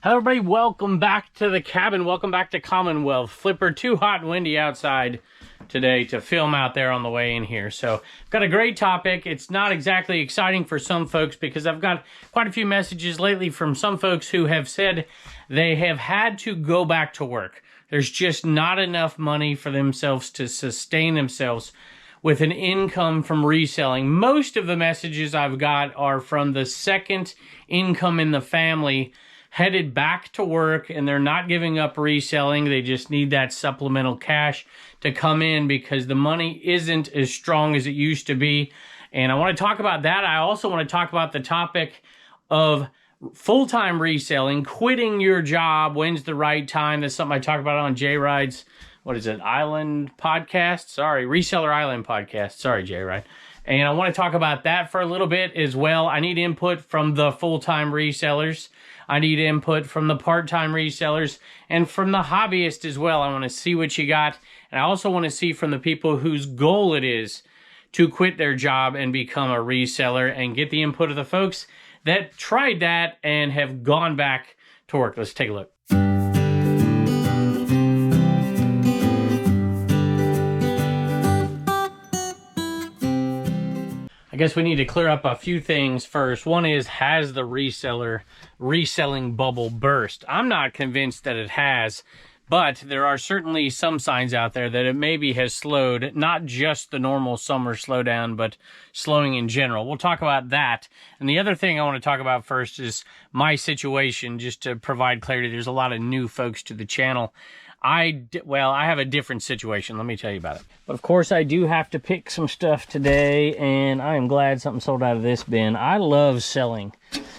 Hello everybody, welcome back to the cabin. Welcome back to Commonwealth. Flipper, too hot and windy outside today to film out there on the way in here. So I've got a great topic. It's not exactly exciting for some folks because I've got quite a few messages lately from some folks who have said they have had to go back to work. There's just not enough money for themselves to sustain themselves with an income from reselling. Most of the messages I've got are from the second income in the family headed back to work, and they're not giving up reselling. They just need that supplemental cash to come in because the money isn't as strong as it used to be. And I want to talk about that. I also want to talk about the topic of full-time reselling, quitting your job. When's the right time? That's something I talk about on Jay Ride's, Island podcast? Sorry, Reseller Island podcast. Sorry, Jay Ride. And I want to talk about that for a little bit as well. I need input from the full-time resellers. I need input from the part-time resellers and from the hobbyists as well. I want to see what you got. And I also want to see from the people whose goal it is to quit their job and become a reseller, and get the input of the folks that tried that and have gone back to work. Let's take a look. I guess we need to clear up a few things first. One is, has the reselling bubble burst? I'm not convinced that it has, but there are certainly some signs out there that it maybe has slowed, not just the normal summer slowdown, but slowing in general. We'll talk about that. And the other thing I want to talk about first is my situation, just to provide clarity. There's a lot of new folks to the channel. I have a different situation. Let me tell you about it. But of course, I do have to pick some stuff today, and I am glad something sold out of this bin. I love selling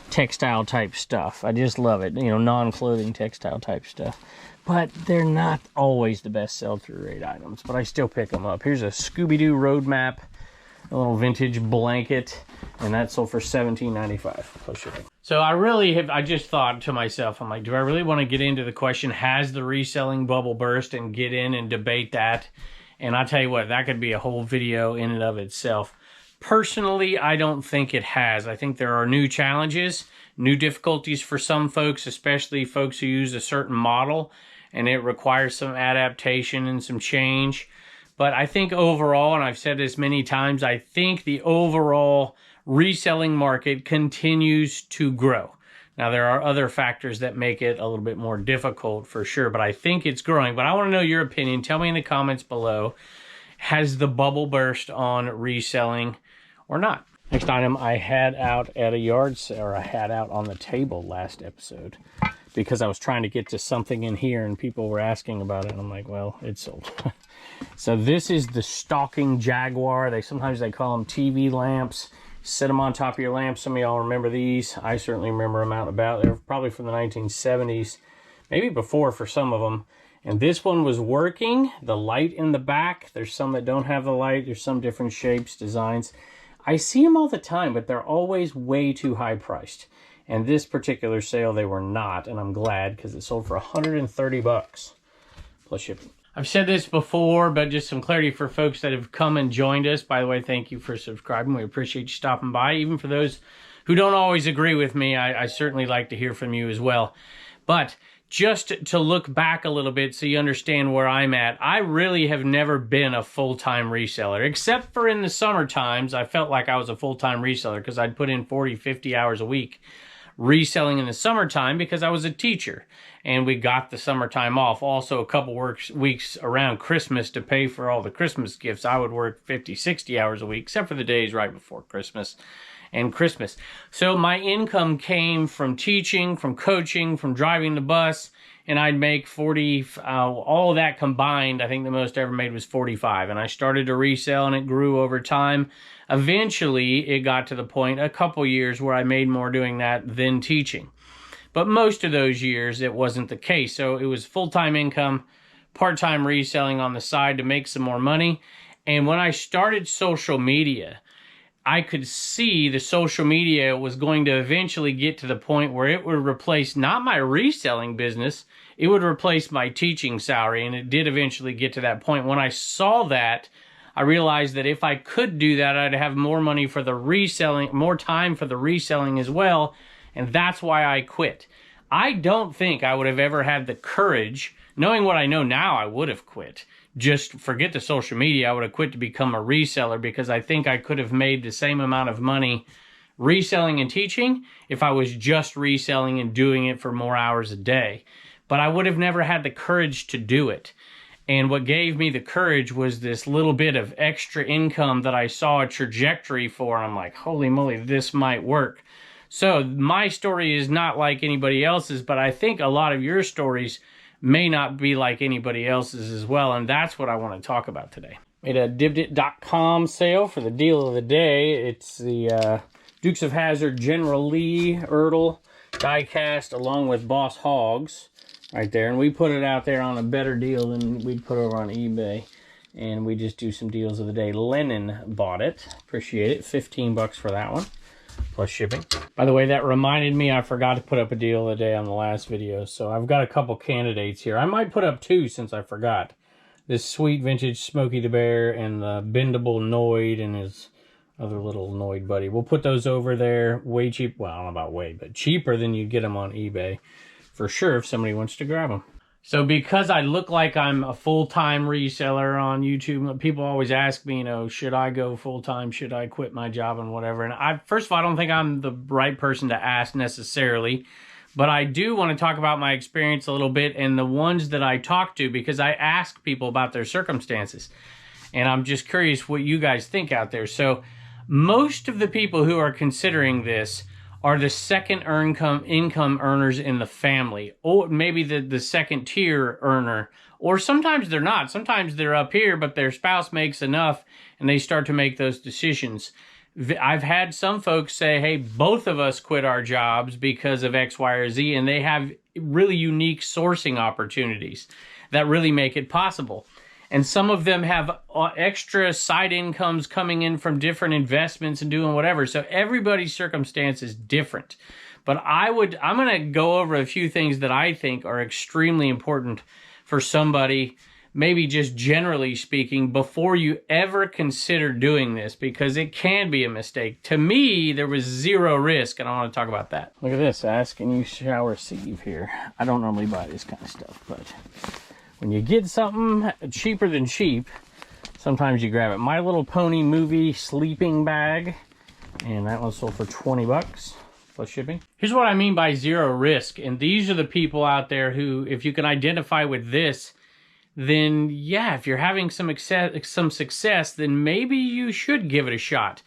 textile type stuff. I just love it. You know, non-clothing textile type stuff. But they're not always the best sell-through rate items, but I still pick them up. Here's a Scooby-Doo roadmap, a little vintage blanket, and that sold for $17.95 plus shipping. So I just thought to myself, I'm like, do I really want to get into the question, has the reselling bubble burst, and get in and debate that? And I'll tell you what, that could be a whole video in and of itself. Personally, I don't think it has. I think there are new challenges, new difficulties for some folks, especially folks who use a certain model, and it requires some adaptation and some change. But I think overall, and I've said this many times, I think the overall reselling market continues to grow. Now, there are other factors that make it a little bit more difficult for sure, but I think it's growing. But I want to know your opinion. Tell me in the comments below, has the bubble burst on reselling or not? Next item I had out at a yard sale, or I had out on the table last episode, because I was trying to get to something in here and people were asking about it, and I'm like, well, it's sold. So this is the Stalking Jaguar. Sometimes they call them TV lamps. Set them on top of your lamp. Some of y'all remember these. I certainly remember them out and about. They're probably from the 1970s, maybe before for some of them. And this one was working. The light in the back. There's some that don't have the light. There's some different shapes, designs. I see them all the time, but they're always way too high priced. And this particular sale, they were not, and I'm glad because it sold for 130 bucks plus shipping. I've said this before, but just some clarity for folks that have come and joined us. By the way, thank you for subscribing. We appreciate you stopping by. Even for those who don't always agree with me, I certainly like to hear from you as well. But just to look back a little bit so you understand where I'm at, I really have never been a full-time reseller, except for in the summer times. I felt like I was a full-time reseller because I'd put in 40, 50 hours a week reselling in the summertime because I was a teacher and we got the summertime off. Also a couple weeks around Christmas to pay for all the Christmas gifts. I would work 50, 60 hours a week, except for the days right before Christmas and Christmas. So my income came from teaching, from coaching, from driving the bus, and I'd make 40, all of that combined, I think the most I ever made was 45. And I started to resell and it grew over time. Eventually, it got to the point, a couple years, where I made more doing that than teaching. But most of those years, it wasn't the case. So it was full-time income, part-time reselling on the side to make some more money. And when I started social media, I could see the social media was going to eventually get to the point where it would replace not my reselling business, it would replace my teaching salary. And it did eventually get to that point. When I saw that, I realized that if I could do that, I'd have more money for the reselling, more time for the reselling as well. And that's why I quit. I don't think I would have ever had the courage, knowing what I know now, I would have quit. Just forget the social media, I would have quit to become a reseller, because I think I could have made the same amount of money reselling and teaching if I was just reselling and doing it for more hours a day. But I would have never had the courage to do it. And what gave me the courage was this little bit of extra income that I saw a trajectory for. And I'm like, holy moly, this might work. So my story is not like anybody else's, but I think a lot of your stories may not be like anybody else's as well. And that's what I want to talk about today. Made a Dibdit.com sale for the deal of the day. It's the Dukes of Hazzard General Lee Ertl die cast along with Boss Hogs. Right there, and we put it out there on a better deal than we'd put over on eBay, and we just do some deals of the day. Lennon bought it. Appreciate it. 15 bucks for that one, plus shipping. By the way, that reminded me I forgot to put up a deal of the day on the last video, so I've got a couple candidates here. I might put up two since I forgot. This sweet vintage Smokey the Bear and the bendable Noid and his other little Noid buddy. We'll put those over there. Way cheap. Well, I don't know about way, but cheaper than you'd get them on eBay. For sure, if somebody wants to grab them. So because I look like I'm a full-time reseller on YouTube, people always ask me, you know, should I go full-time? Should I quit my job and whatever? And first of all, I don't think I'm the right person to ask necessarily, but I do want to talk about my experience a little bit and the ones that I talk to, because I ask people about their circumstances. And I'm just curious what you guys think out there. So most of the people who are considering this are the second income earners in the family, or maybe the second tier earner, or sometimes they're not. Sometimes they're up here, but their spouse makes enough and they start to make those decisions. I've had some folks say, hey, both of us quit our jobs because of X, Y, or Z, and they have really unique sourcing opportunities that really make it possible. And some of them have extra side incomes coming in from different investments and doing whatever. So everybody's circumstance is different. But I'm going to go over a few things that I think are extremely important for somebody, maybe just generally speaking, before you ever consider doing this, because it can be a mistake. To me, there was zero risk, and I want to talk about that. Look at this, ask and you shall receive here. I don't normally buy this kind of stuff, but when you get something cheaper than cheap, sometimes you grab it. My Little Pony movie sleeping bag, and that one sold for 20 bucks plus shipping. Here's what I mean by zero risk, and these are the people out there who, if you can identify with this, then yeah, if you're having some success, then maybe you should give it a shot.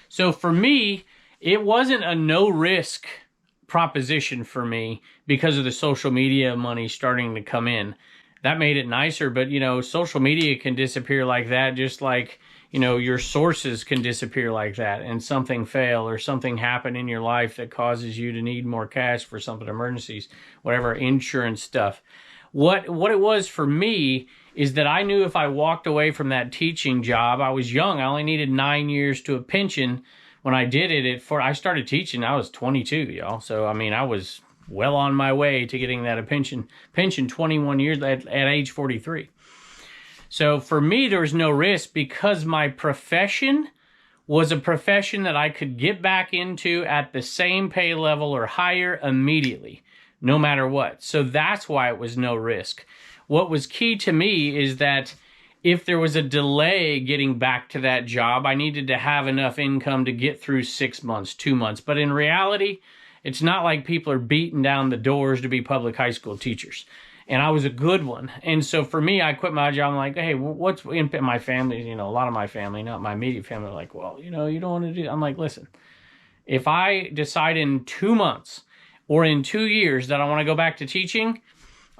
So for me, it wasn't a no risk proposition for me because of the social media money starting to come in. That made it nicer, but you know, social media can disappear like that, just like, you know, your sources can disappear like that, and something fail or something happen in your life that causes you to need more cash for something, emergencies, whatever, insurance stuff. What it was for me is that I knew if I walked away from that teaching job, I was young, I only needed 9 years to a pension. When I did it, I started teaching, I was 22, y'all. So, I mean, I was well on my way to getting that pension 21 years at age 43. So for me, there was no risk because my profession was a profession that I could get back into at the same pay level or higher immediately, no matter what. So that's why it was no risk. What was key to me is that if there was a delay getting back to that job, I needed to have enough income to get through 6 months, 2 months. But in reality, it's not like people are beating down the doors to be public high school teachers. And I was a good one. And so for me, I quit my job. I'm like, hey, what's in my family? You know, a lot of my family, not my immediate family, are like, well, you know, you don't want to do that. I'm like, listen, if I decide in 2 months or in 2 years that I want to go back to teaching,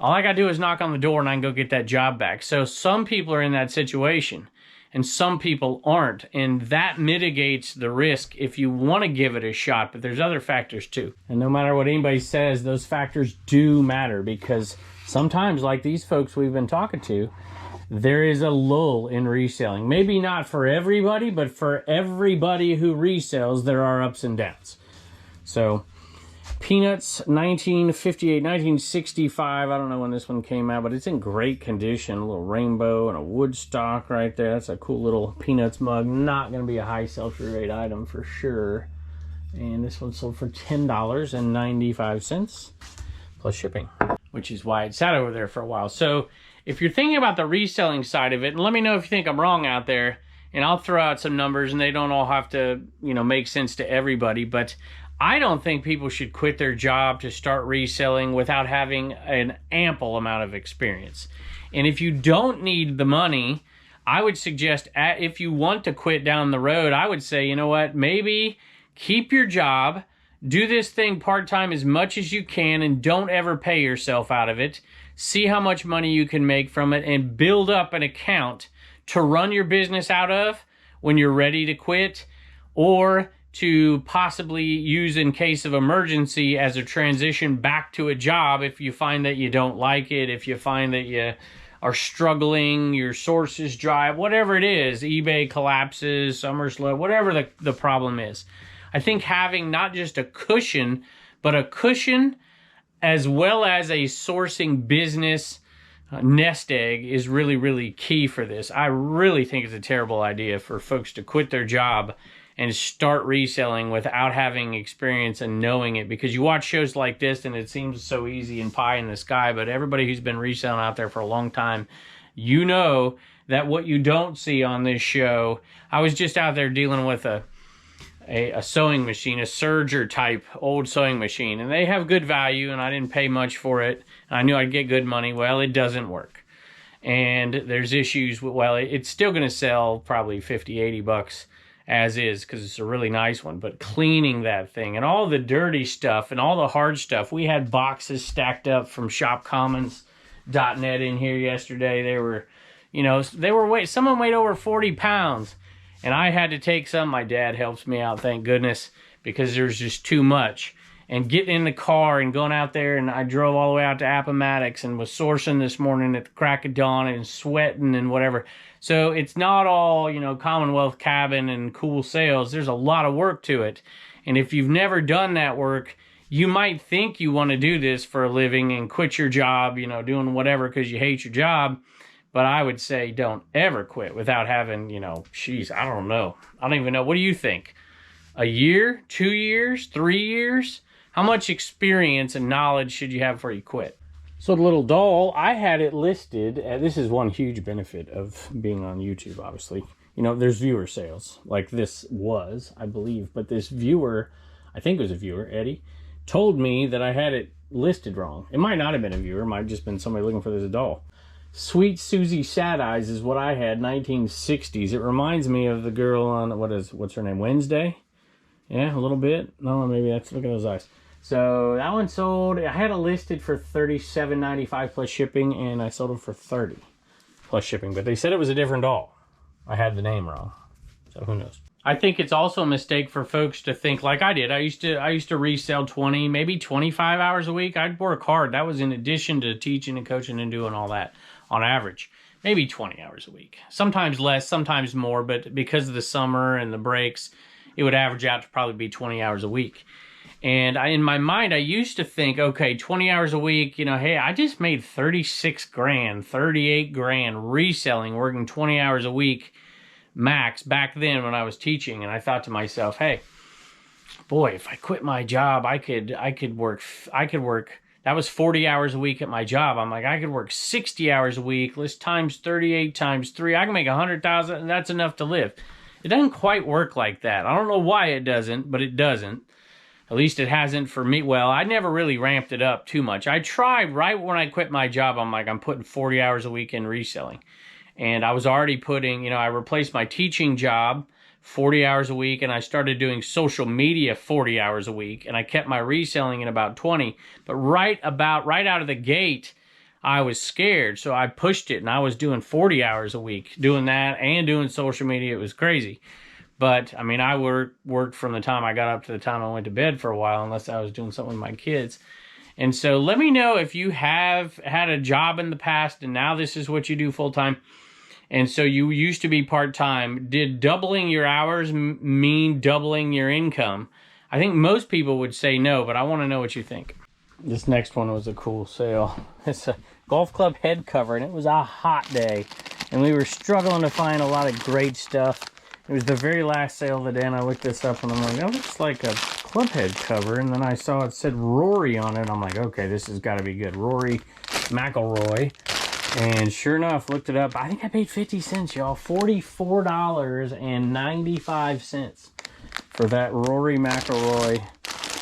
all I got to do is knock on the door and I can go get that job back. So some people are in that situation and some people aren't. And that mitigates the risk if you want to give it a shot. But there's other factors too. And no matter what anybody says, those factors do matter, because sometimes, like these folks we've been talking to, there is a lull in reselling. Maybe not for everybody, but for everybody who resells, there are ups and downs. So Peanuts, 1958, 1965. I don't know when this one came out, but it's in great condition. A little rainbow and a Woodstock right there. That's a cool little Peanuts mug. Not going to be a high sell-through rate item for sure. And this one sold for $10.95. plus shipping, which is why it sat over there for a while. So if you're thinking about the reselling side of it, and let me know if you think I'm wrong out there, and I'll throw out some numbers, and they don't all have to, you know, make sense to everybody, but I don't think people should quit their job to start reselling without having an ample amount of experience. And if you don't need the money, I would suggest, if you want to quit down the road, I would say, you know what, maybe keep your job, do this thing part-time as much as you can, and don't ever pay yourself out of it. See how much money you can make from it, and build up an account to run your business out of when you're ready to quit, or to possibly use in case of emergency as a transition back to a job if you find that you don't like it, if you find that you are struggling, your sources dry, whatever it is, eBay collapses, summer's low, whatever the problem is. I think having not just a cushion, but a cushion as well as a sourcing business nest egg is really, really key for this. I really think it's a terrible idea for folks to quit their job and start reselling without having experience and knowing it, because you watch shows like this and it seems so easy and pie in the sky, but everybody who's been reselling out there for a long time, you know that what you don't see on this show. I was just out there dealing with a sewing machine, a serger type old sewing machine, and they have good value, and I didn't pay much for it, and I knew I'd get good money. Well, it doesn't work, and there's issues with, well, it's still going to sell probably 50, 80 bucks as is, because it's a really nice one, but cleaning that thing and all the dirty stuff and all the hard stuff. We had boxes stacked up from shopcommons.net in here yesterday. They were, you know, someone weighed over 40 pounds, and I had to take some. My dad helps me out, thank goodness, because there's just too much. And getting in the car and going out there, and I drove all the way out to Appomattox and was sourcing this morning at the crack of dawn and sweating and whatever. So it's not all, you know, Commonwealth cabin and cool sales. There's a lot of work to it. And if you've never done that work, you might think you want to do this for a living and quit your job, you know, doing whatever because you hate your job. But I would say don't ever quit without having, you know, geez, I don't know. I don't even know. What do you think? A year, 2 years, 3 years? How much experience and knowledge should you have before you quit? So the little doll, I had it listed. This is one huge benefit of being on YouTube, obviously. You know, there's viewer sales, like this was, I believe. But this viewer, I think it was a viewer, Eddie, told me that I had it listed wrong. It might not have been a viewer. It might have just been somebody looking for this doll. Sweet Susie Sad Eyes is what I had, 1960s. It reminds me of the girl on, what's her name, Wednesday? Yeah, a little bit. No, maybe that's, look at those eyes. So that one sold, I had it listed for $37.95 plus shipping, and I sold it for $30 plus shipping. But they said it was a different doll. I had the name wrong, so who knows. I think it's also a mistake for folks to think like I did. I used to resell 20, maybe 25 hours a week. I'd work hard. That was in addition to teaching and coaching and doing all that. On average, maybe 20 hours a week. Sometimes less, sometimes more, but because of the summer and the breaks, it would average out to probably be 20 hours a week. And in my mind, I used to think, okay, 20 hours a week, you know, hey, I just made 36 grand, 38 grand reselling, working 20 hours a week max back then when I was teaching. And I thought to myself, hey, boy, if I quit my job, I could work, that was 40 hours a week at my job. I'm like, I could work 60 hours a week. Let's times 38 times 3. I can make 100,000, and that's enough to live. It doesn't quite work like that. I don't know why it doesn't, but it doesn't. At least it hasn't for me. Well, I never really ramped it up too much. I tried right when I quit my job. I'm like, I'm putting 40 hours a week in reselling. And I was already putting, you know, I replaced my teaching job 40 hours a week, and I started doing social media 40 hours a week, and I kept my reselling in about 20. But right out of the gate, I was scared, so I pushed it, and I was doing 40 hours a week, doing that and doing social media. It was crazy. But, I mean, I worked from the time I got up to the time I went to bed for a while, unless I was doing something with my kids. And so let me know if you have had a job in the past, and now this is what you do full-time. And so you used to be part-time. Did doubling your hours mean doubling your income? I think most people would say no, but I want to know what you think. This next one was a cool sale. It's a golf club head cover, and it was a hot day. And we were struggling to find a lot of great stuff. It was the very last sale of the day, and I looked this up, and I'm like, that looks like a club head cover, and then I saw it said Rory on it. I'm like, okay, this has got to be good. Rory McIlroy. And sure enough, looked it up. I think I paid 50 cents, y'all. $44.95 for that Rory McIlroy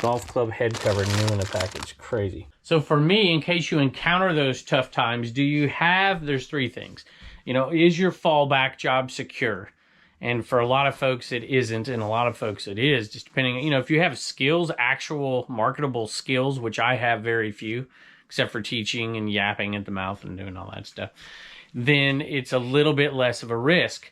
golf club head cover, new in the package. Crazy. So for me, in case you encounter those tough times, there's three things. You know, is your fallback job secure? And for a lot of folks, it isn't, and a lot of folks it is, just depending, you know, if you have skills, actual marketable skills, which I have very few, except for teaching and yapping at the mouth and doing all that stuff, then it's a little bit less of a risk.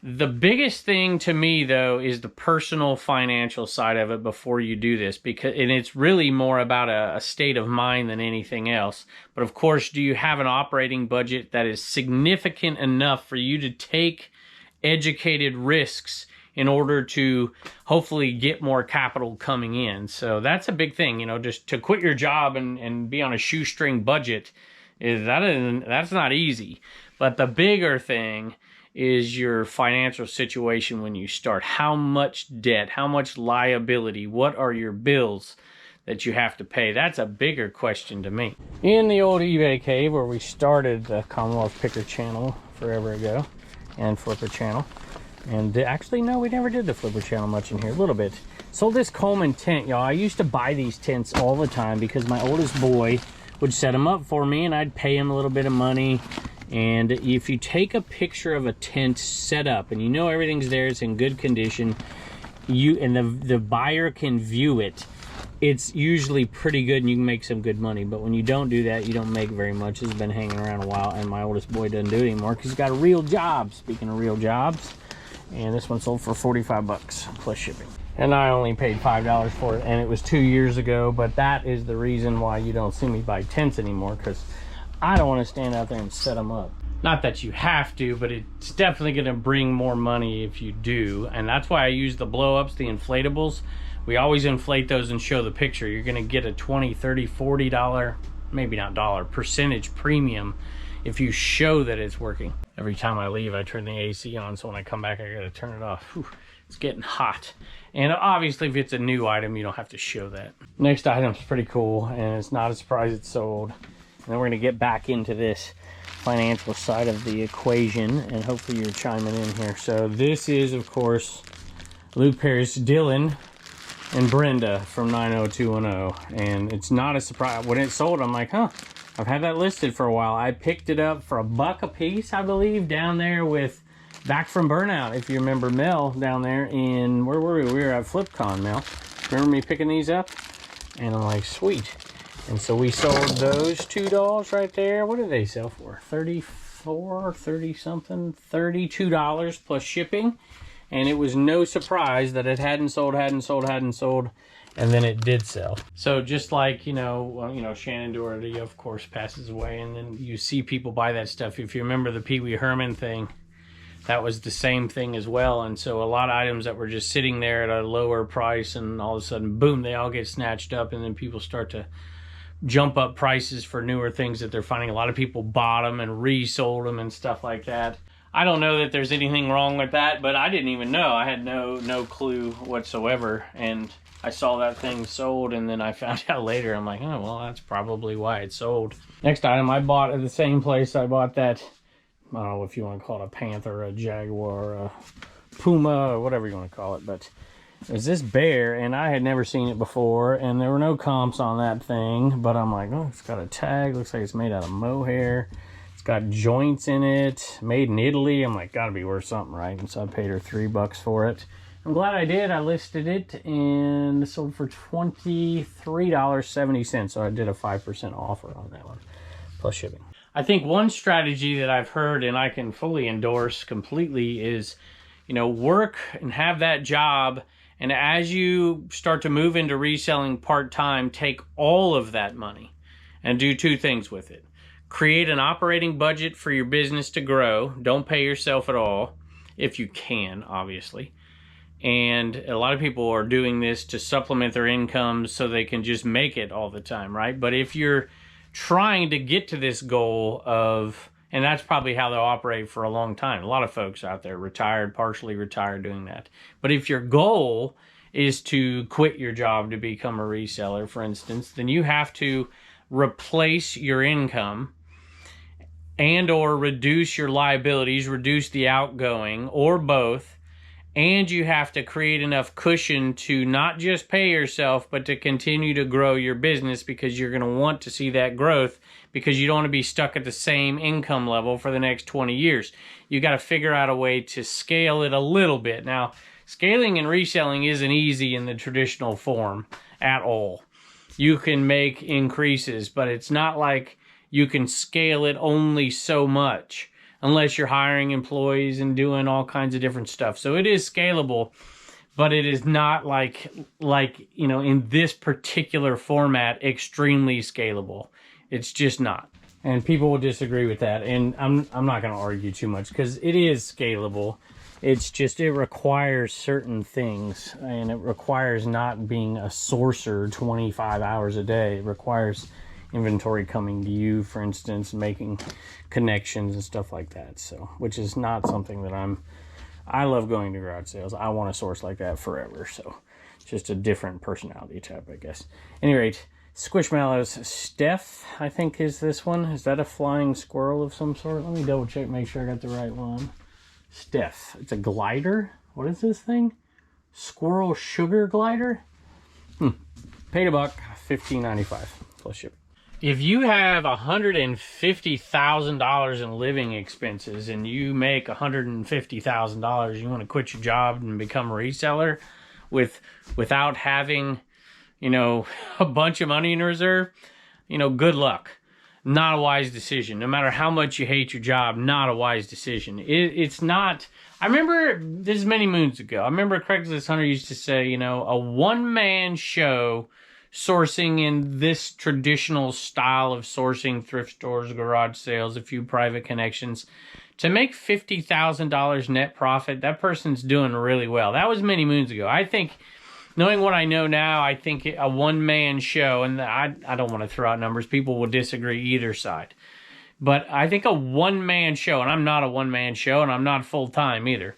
The biggest thing to me, though, is the personal financial side of it before you do this, and it's really more about a state of mind than anything else. But of course, do you have an operating budget that is significant enough for you to take educated risks in order to hopefully get more capital coming in? So that's a big thing, you know, just to quit your job and be on a shoestring budget that's not easy. But the bigger thing is your financial situation when you start. How much debt, how much liability, what are your bills that you have to pay? That's a bigger question to me. In the old eBay cave where we started the Commonwealth Picker channel forever ago, and Flipper channel. And actually, no, we never did the Flipper channel much in here, a little bit. Sold this Coleman tent, y'all. I used to buy these tents all the time because my oldest boy would set them up for me and I'd pay him a little bit of money. And if you take a picture of a tent set up and you know everything's there, it's in good condition, the buyer can view it, it's usually pretty good and you can make some good money. But when you don't do that, you don't make very much. It's been hanging around a while, and my oldest boy doesn't do it anymore because he's got a real job. Speaking of real jobs, and this one sold for 45 bucks plus shipping. And I only paid $5 for it, and it was 2 years ago. But that is the reason why you don't see me buy tents anymore, because I don't want to stand out there and set them up. Not that you have to, but it's definitely going to bring more money if you do. And that's why I use the blow-ups, the inflatables. We always inflate those and show the picture. You're going to get a $20, $30, $40, maybe not dollar, percentage premium if you show that it's working. Every time I leave, I turn the AC on, so when I come back, I got to turn it off. Whew, it's getting hot. And obviously, if it's a new item, you don't have to show that. Next item's pretty cool, and it's not a surprise it's sold. And then we're going to get back into this financial side of the equation, and hopefully you're chiming in here. So this is, of course, Luke Perry's Dylan and Brenda from 90210, and it's not a surprise. When it sold, I'm like, huh, I've had that listed for a while. I picked it up for $1 a piece, I believe, down there with Back from Burnout, if you remember Mel down there in, where were we? We were at FlipCon, Mel. Remember me picking these up? And I'm like, sweet. And so we sold those two dolls right there. What did they sell for? $32 plus shipping. And it was no surprise that it hadn't sold, and then it did sell. So just like, Shannon Doherty, of course, passes away, and then you see people buy that stuff. If you remember the PeeWee Herman thing, that was the same thing as well. And so a lot of items that were just sitting there at a lower price, and all of a sudden, boom, they all get snatched up, and then people start to jump up prices for newer things that they're finding. A lot of people bought them and resold them and stuff like that. I don't know that there's anything wrong with that, but I didn't even know. I had no clue whatsoever, and I saw that thing sold, and then I found out later. I'm like, oh, well, that's probably why it sold. Next item I bought at the same place I bought that, I don't know if you want to call it a panther, a jaguar, a puma, or whatever you want to call it, but it was this bear, and I had never seen it before, and there were no comps on that thing, but I'm like, oh, it's got a tag, looks like it's made out of mohair. Got joints in it, made in Italy. I'm like, gotta be worth something, right? And so I paid her $3 for it. I'm glad I did. I listed it and it sold for $23.70. So I did a 5% offer on that one, plus shipping. I think one strategy that I've heard and I can fully endorse completely is, work and have that job. And as you start to move into reselling part-time, take all of that money and do two things with it. Create an operating budget for your business to grow. Don't pay yourself at all, if you can, obviously. And a lot of people are doing this to supplement their incomes so they can just make it all the time, right? But if you're trying to get to this goal of, and that's probably how they'll operate for a long time. A lot of folks out there, retired, partially retired, doing that. But if your goal is to quit your job to become a reseller, for instance, then you have to replace your income and or reduce your liabilities, reduce the outgoing, or both. And you have to create enough cushion to not just pay yourself, but to continue to grow your business, because you're going to want to see that growth, because you don't want to be stuck at the same income level for the next 20 years. You got to figure out a way to scale it a little bit. Now, scaling and reselling isn't easy in the traditional form at all. You can make increases, but it's not like you can scale it only so much, unless you're hiring employees and doing all kinds of different stuff. So it is scalable, but it is not like in this particular format, extremely scalable. It's just not. And people will disagree with that. And I'm not going to argue too much, because it is scalable. It's just, it requires certain things, and it requires not being a sourcer 25 hours a day. It requires inventory coming to you, for instance, making connections and stuff like that. So, which is not something that I love going to garage sales. I want to source like that forever. So just a different personality type, I guess. At any rate, Squishmallows. Steph, I think, is this one. Is that a flying squirrel of some sort? Let me double check, make sure I got the right one. Steph. It's a glider. What is this thing? Squirrel sugar glider? Paid $1, $15.95 plus shipping. If you have $150,000 in living expenses and you make $150,000, you want to quit your job and become a reseller without having, a bunch of money in reserve, good luck. Not a wise decision. No matter how much you hate your job, not a wise decision. It's not. I remember, this is many moons ago, I remember Craigslist Hunter used to say, a one-man show sourcing in this traditional style of sourcing, thrift stores, garage sales, a few private connections, to make $50,000 net profit, that person's doing really well. That was many moons ago. I think, knowing what I know now, I think a one-man show, and I don't want to throw out numbers, people will disagree either side, but I think a one-man show, and I'm not a one-man show, and I'm not full-time either.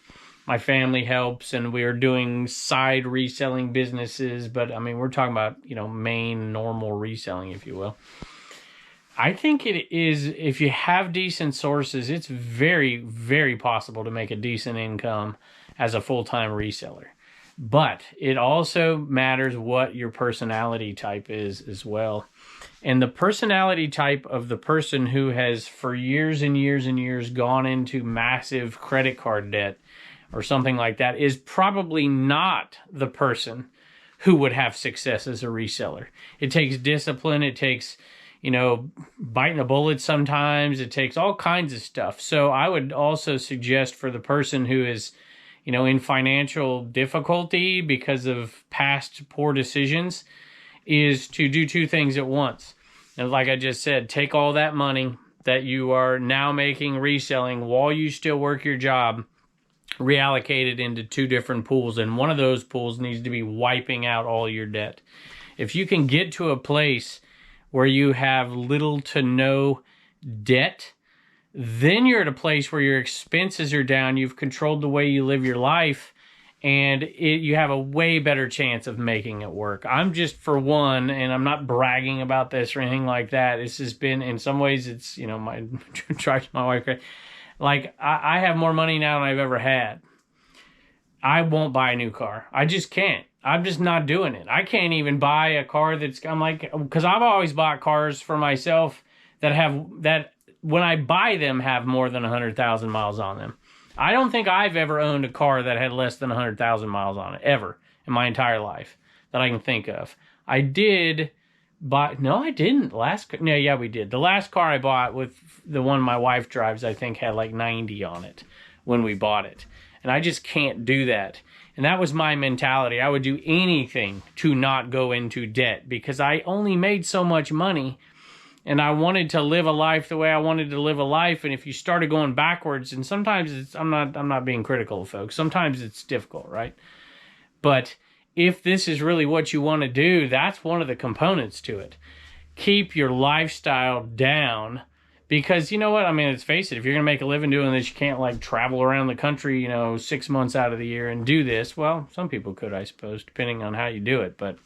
My family helps, and we are doing side reselling businesses, but I mean, we're talking about, main normal reselling, if you will. I think it is, if you have decent sources, it's very, very possible to make a decent income as a full-time reseller. But it also matters what your personality type is as well. And the personality type of the person who has for years and years and years gone into massive credit card debt or something like that is probably not the person who would have success as a reseller. It takes discipline. It takes, biting the bullet sometimes. It takes all kinds of stuff. So I would also suggest for the person who is, in financial difficulty because of past poor decisions, is to do two things at once. And like I just said, take all that money that you are now making reselling while you still work your job, reallocated into two different pools, and one of those pools needs to be wiping out all your debt. If you can get to a place where you have little to no debt, then you're at a place where your expenses are down, you've controlled the way you live your life, and you have a way better chance of making it work. I'm just, for one, and I'm not bragging about this or anything like that, this has been, in some ways, it's, my drives my wife crazy. Like, I have more money now than I've ever had. I won't buy a new car. I just can't. I'm just not doing it. I can't even buy a car because I've always bought cars for myself that when I buy them have more than 100,000 miles on them. I don't think I've ever owned a car that had less than 100,000 miles on it, ever, in my entire life, that I can think of. I did no, I didn't. We did. The last car I bought, with the one my wife drives, I think had like 90 on it when we bought it. And I just can't do that. And that was my mentality. I would do anything to not go into debt, because I only made so much money, and I wanted to live a life the way I wanted to live a life. And if you started going backwards, and sometimes I'm not being critical of folks, sometimes it's difficult, right? But if this is really what you want to do, that's one of the components to it. Keep your lifestyle down Because you know what? I mean, let's face it, if you're going to make a living doing this, you can't like travel around the country, 6 months out of the year and do this. Well, some people could, I suppose, depending on how you do it, but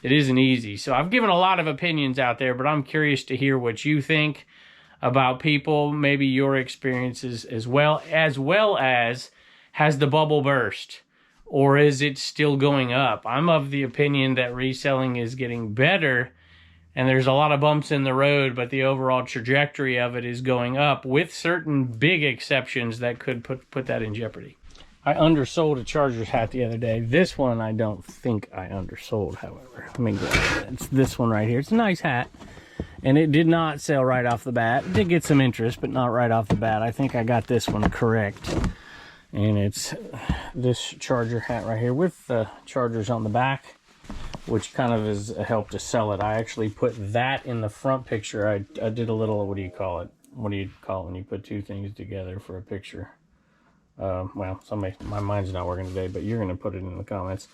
it isn't easy. So I've given a lot of opinions out there, but I'm curious to hear what you think about people, maybe your experiences as well as has the bubble burst or is it still going up? I'm of the opinion that reselling is getting better. And there's a lot of bumps in the road, but the overall trajectory of it is going up with certain big exceptions that could put that in jeopardy. I undersold a Chargers hat the other day. This one I don't think I undersold, however. Let me go. It's this one right here. It's a nice hat. And it did not sell right off the bat. It did get some interest, but not right off the bat. I think I got this one correct. And it's this Charger hat right here with the Chargers on the back, which kind of is a help to sell it. I actually put that in the front picture. I did a little, what do you call it? What do you call it when you put two things together for a picture? Well, my mind's not working today, but you're going to put it in the comments.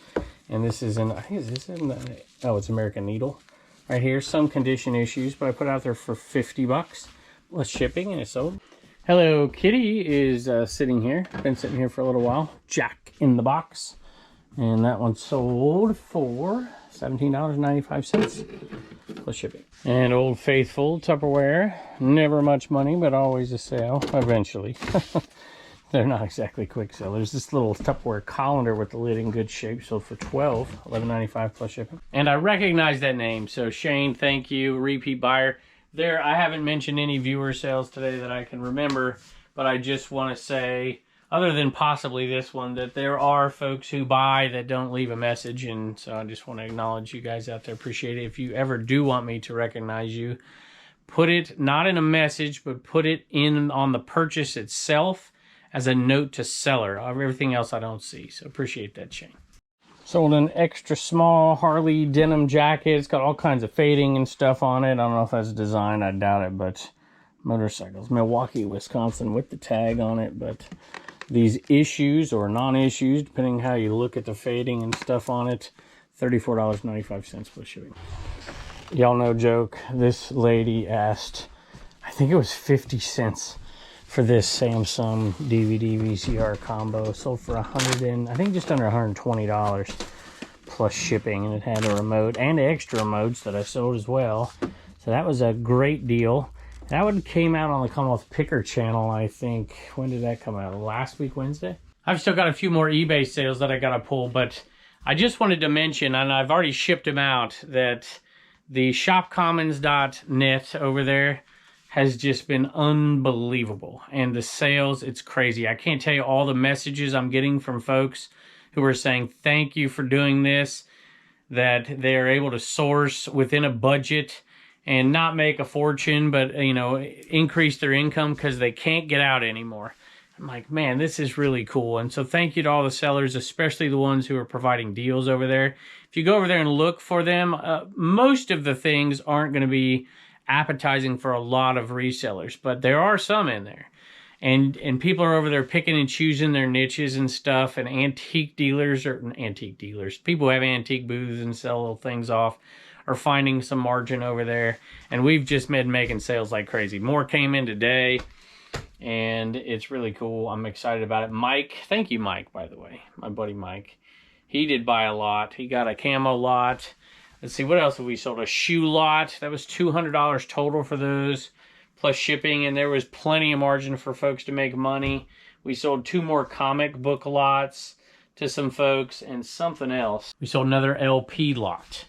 And this is in, I think, is this in the, oh, it's American Needle. Right here, some condition issues, but I put it out there for 50 bucks plus shipping, and it's sold. Hello Kitty is sitting here. Been sitting here for a little while. Jack in the box. And that one sold for $17.95 plus shipping. And Old Faithful Tupperware. Never much money, but always a sale eventually. They're not exactly quick sellers. This little Tupperware colander with the lid in good shape sold for $11.95 plus shipping. And I recognize that name. So Shane, thank you. Repeat buyer. There, I haven't mentioned any viewer sales today that I can remember, but I just want to say, other than possibly this one, that there are folks who buy that don't leave a message, and so I just want to acknowledge you guys out there. Appreciate it. If you ever do want me to recognize you, put it not in a message, but put it in on the purchase itself as a note to seller. Everything else I don't see, so appreciate that, Shane. Sold an extra small Harley denim jacket. It's got all kinds of fading and stuff on it. I don't know if that's design, I doubt it, but motorcycles. Milwaukee, Wisconsin with the tag on it, but these issues or non-issues, depending how you look at the fading and stuff on it, $34.95 plus shipping. Y'all know joke. This lady asked, I think it was 50 cents for this Samsung DVD VCR combo. Sold for I think just under $120 plus shipping, and it had a remote and extra remotes that I sold as well. So that was a great deal. That one came out on the Commonwealth Picker channel, I think. When did that come out? Last week, Wednesday? I've still got a few more eBay sales that I got to pull, but I just wanted to mention, and I've already shipped them out, that the shopcommons.net over there has just been unbelievable. And the sales, it's crazy. I can't tell you all the messages I'm getting from folks who are saying, thank you for doing this, that they're able to source within a budget and not make a fortune, but, increase their income because they can't get out anymore. I'm like, man, this is really cool. And so thank you to all the sellers, especially the ones who are providing deals over there. If you go over there and look for them, most of the things aren't going to be appetizing for a lot of resellers, but there are some in there. And people are over there picking and choosing their niches and stuff, and people who have antique booths and sell little things off are finding some margin over there. And we've just been making sales like crazy. More came in today, and it's really cool. I'm excited about it. Mike, thank you, Mike, by the way. My buddy Mike. He did buy a lot. He got a camo lot. Let's see, what else have we sold? A shoe lot. That was $200 total for those, plus shipping, and there was plenty of margin for folks to make money. We sold 2 more comic book lots to some folks, and something else. We sold another LP lot,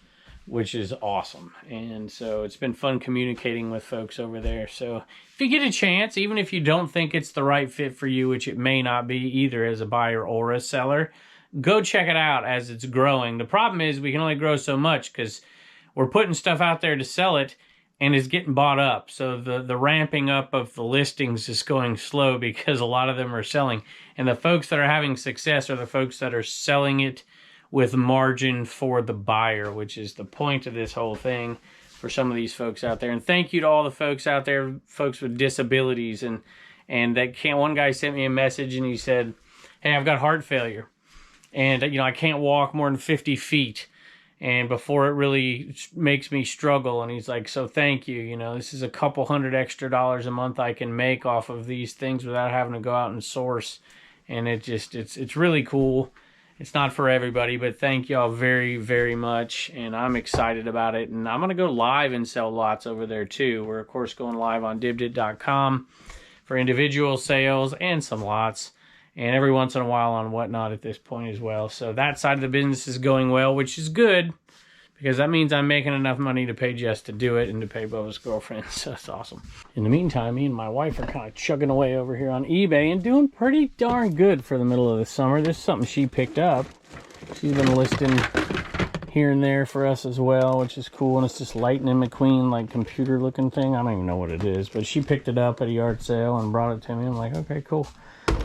which is awesome. And so it's been fun communicating with folks over there. So if you get a chance, even if you don't think it's the right fit for you, which it may not be either as a buyer or a seller, go check it out as it's growing. The problem is we can only grow so much because we're putting stuff out there to sell it and it's getting bought up. So the ramping up of the listings is going slow because a lot of them are selling. And the folks that are having success are the folks that are selling it with margin for the buyer, which is the point of this whole thing for some of these folks out there. And thank you to all the folks out there, folks with disabilities. And that one guy sent me a message and he said, hey, I've got heart failure. And, I can't walk more than 50 feet. and before it really makes me struggle. And he's like, so thank you. You know, this is a couple $100 extra a month I can make off of these things without having to go out and source. And it's really cool. It's not for everybody, but thank y'all very, very much. And I'm excited about it. And I'm going to go live and sell lots over there too. We're, of course, going live on dibdit.com for individual sales and some lots. And every once in a while on Whatnot at this point as well. So that side of the business is going well, which is good. Because that means I'm making enough money to pay Jess to do it and to pay Bubba's girlfriend. So that's awesome. In the meantime, me and my wife are kind of chugging away over here on eBay and doing pretty darn good for the middle of the summer. This is something she picked up. She's been listing here and there for us as well, which is cool. And it's this Lightning McQueen, like, computer looking thing. I don't even know what it is, but she picked it up at a yard sale and brought it to me. I'm like, okay, cool.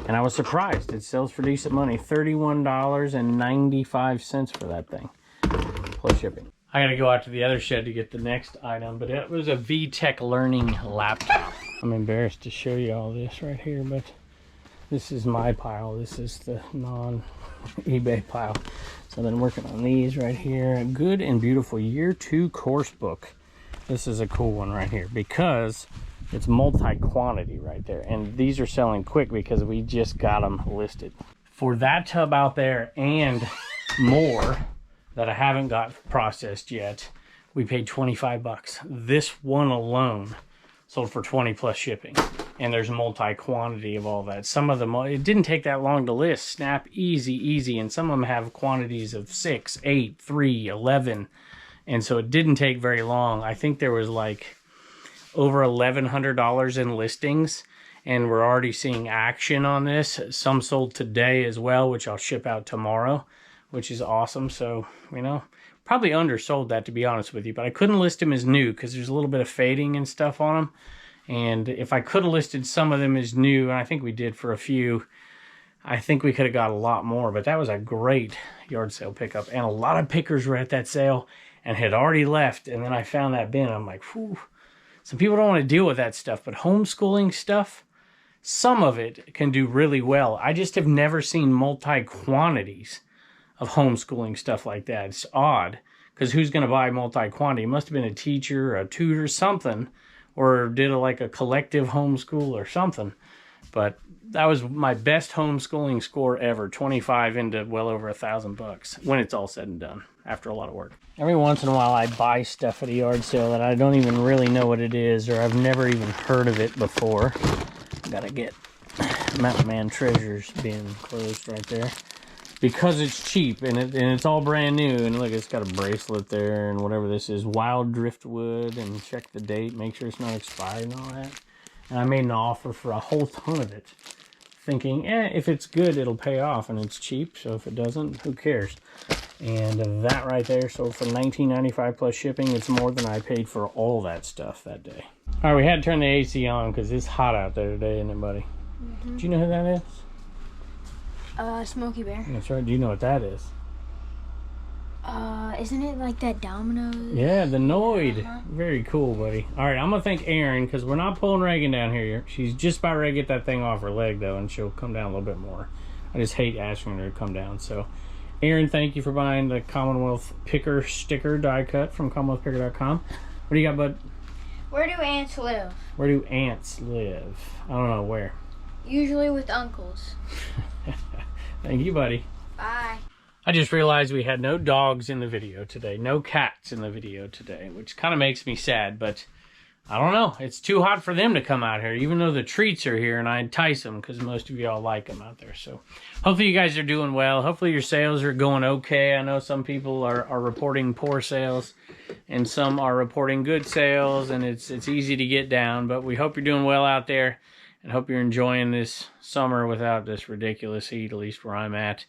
And I was surprised. It sells for decent money. $31.95 for that thing. Plus shipping. I gotta go out to the other shed to get the next item, but it was a VTech Learning laptop. I'm embarrassed to show you all this right here, but this is my pile. This is the non-eBay pile. So I've been working on these right here. A good and beautiful year 2 course book. This is a cool one right here because it's multi-quantity right there. And these are selling quick because we just got them listed. For that tub out there and more that I haven't got processed yet, we paid 25 bucks. This one alone sold for 20 plus shipping. And there's multi-quantity of all that. Some of them, it didn't take that long to list. Snap, easy. And some of them have quantities of 6, 8, 3, 11. And so it didn't take very long. I think there was like over $1,100 in listings. And we're already seeing action on this. Some sold today as well, which I'll ship out tomorrow, which is awesome. So, you know, probably undersold that, to be honest with you. But I couldn't list them as new because there's a little bit of fading and stuff on them. And if I could have listed some of them as new, and I think we did for a few, I think we could have got a lot more. But that was a great yard sale pickup. And a lot of pickers were at that sale and had already left. And then I found that bin. I'm like, whew. Some people don't want to deal with that stuff. But homeschooling stuff, some of it can do really well. I just have never seen multi-quantities of homeschooling stuff like that. It's odd. Because who's going to buy multi-quantity? It must have been a teacher, a tutor, something. Or did like a collective homeschool or something. But that was my best homeschooling score ever. 25 into well over $1,000 when it's all said and done after a lot of work. Every once in a while I buy stuff at a yard sale that I don't even really know what it is, or I've never even heard of it before. Gotta get Mountain Man Treasures being closed right there. Because it's cheap and it's all brand new. And look, it's got a bracelet there and whatever this is. Wild driftwood, and check the date. Make sure it's not expired and all that. And I made an offer for a whole ton of it. Thinking, if it's good, it'll pay off. And it's cheap, so if it doesn't, who cares? And that right there sold for $19.95 plus shipping. It's more than I paid for all that stuff that day. All right, we had to turn the AC on because it's hot out there today, isn't it, buddy? Mm-hmm. Do you know who that is? Smokey Bear. That's right. Do you know what that is? Isn't it like that Domino's? Yeah, the Noid. Very cool, buddy. All right, I'm going to thank Erin because we're not pulling Reagan down here. She's just about ready to get that thing off her leg, though, and she'll come down a little bit more. I just hate asking her to come down. So, Erin, thank you for buying the Commonwealth Picker sticker die cut from CommonwealthPicker.com. What do you got, bud? Where do ants live? Where do ants live? I don't know where. Usually with uncles. Thank you, buddy. Bye. I just realized we had no dogs in the video today. No cats in the video today, which kind of makes me sad, but I don't know. It's too hot for them to come out here, even though the treats are here and I entice them because most of y'all like them out there. So hopefully you guys are doing well. Hopefully your sales are going okay. I know some people are reporting poor sales and some are reporting good sales, and it's easy to get down, but we hope you're doing well out there. And hope you're enjoying this summer without this ridiculous heat, at least where I'm at.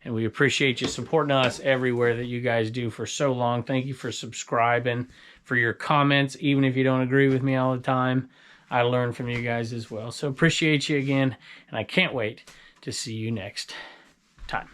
And we appreciate you supporting us everywhere that you guys do for so long. Thank you for subscribing, for your comments, even if you don't agree with me all the time. I learn from you guys as well. So appreciate you again, and I can't wait to see you next time.